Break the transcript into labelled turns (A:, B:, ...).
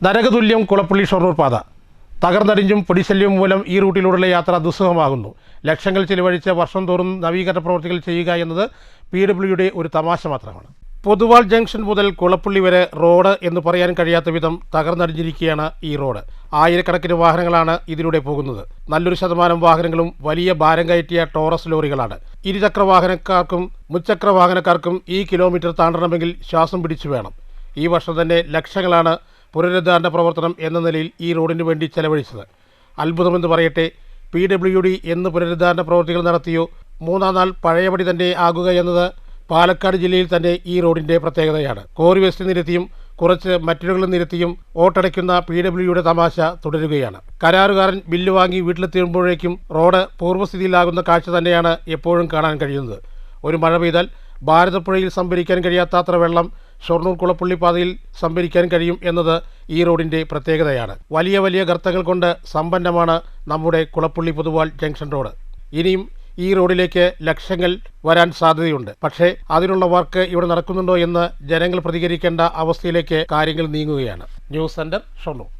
A: നരകതുല്യം കുളപ്പള്ളി ഷൊർണൂർ പാത തകർന്നടിഞ്ഞും പൊടിശല്യവും മൂലം ഈ റൂട്ടിലൂടെയുള്ള യാത്ര ദുസ്സഹമാകുന്നു. ലക്ഷങ്ങൾ ചിലവഴിച്ച് വർഷം തോറും നവീകരണ പ്രവർത്തികൾ ചെയ്യുക എന്നത് PWD ഒരു തമാശ മാത്രമാണ്. പൊതുവാൾ ജംഗ്ഷൻ മുതൽ കുളപ്പള്ളി വരെ റോഡ് എന്ന് പറയാൻ കഴിയാത്ത വിധം തകർന്നടിഞ്ഞിരിക്കുകയാണ് ഈ റോഡ്. ആയിരക്കണക്കിന് വാഹനങ്ങളാണ് ഇതിലൂടെ പോകുന്നത്. നല്ലൊരു ശതമാനം വാഹനങ്ങളും വലിയ ഭാരം കയറ്റിയ ടോറസ് ലോറികളാണ്. ഇരുചക്ര വാഹനക്കാർക്കും മുച്ചക്ര വാഹനക്കാർക്കും ഈ കിലോമീറ്റർ താണ്ടണമെങ്കിൽ ശ്വാസം പിടിച്ചു വേണം. ഈ വർഷം തന്നെ ലക്ഷങ്ങളാണ് പുനരുദ്ധാരണ പ്രവർത്തനം എന്ന നിലയിൽ ഈ റോഡിന് വേണ്ടി ചെലവഴിച്ചത്. അത്ഭുതമെന്ന് പറയട്ടെ, PWD എന്ന് പുനരുദ്ധാരണ പ്രവൃത്തികൾ നടത്തിയോ മൂന്നാം നാൾ പഴയപടി തന്നെ ആകുക എന്നത് പാലക്കാട് ജില്ലയിൽ തന്നെ ഈ റോഡിൻ്റെ പ്രത്യേകതയാണ്. കോറി വേസ്റ്റ് നിരത്തിയും കുറച്ച് മറ്റുകളിൽ നിരത്തിയും ഓട്ടടയ്ക്കുന്ന PWD തമാശ തുടരുകയാണ്. കരാറുകാരൻ ബില്ല് വാങ്ങി വീട്ടിലെത്തിയുമ്പോഴേക്കും റോഡ് പൂർവ്വസ്ഥിതിയിലാകുന്ന കാഴ്ച തന്നെയാണ് എപ്പോഴും കാണാൻ കഴിയുന്നത്. ഒരു മഴ പെയ്താൽ ഭാരതപ്പുഴയിൽ സംഭരിക്കാൻ കഴിയാത്തത്ര വെള്ളം ഷൊർണൂർ കുളപ്പള്ളി പാതയിൽ സംഭരിക്കാൻ കഴിയും എന്നത് ഈ റോഡിൻ്റെ പ്രത്യേകതയാണ്. വലിയ വലിയ ഗർത്തങ്ങൾ കൊണ്ട് സമ്പന്നമാണ് നമ്മുടെ കുളപ്പള്ളി പൊതുവാൾ ജംഗ്ഷൻ റോഡ്. ഇനിയും ഈ റോഡിലേക്ക് ലക്ഷങ്ങൾ വരാൻ സാധ്യതയുണ്ട്. പക്ഷേ അതിനുള്ള വർക്ക് ഇവിടെ നടക്കുന്നുണ്ടോ എന്ന് ജനങ്ങൾ പ്രതികരിക്കേണ്ട അവസ്ഥയിലേക്ക് കാര്യങ്ങൾ നീങ്ങുകയാണ്. News centre Shoranur.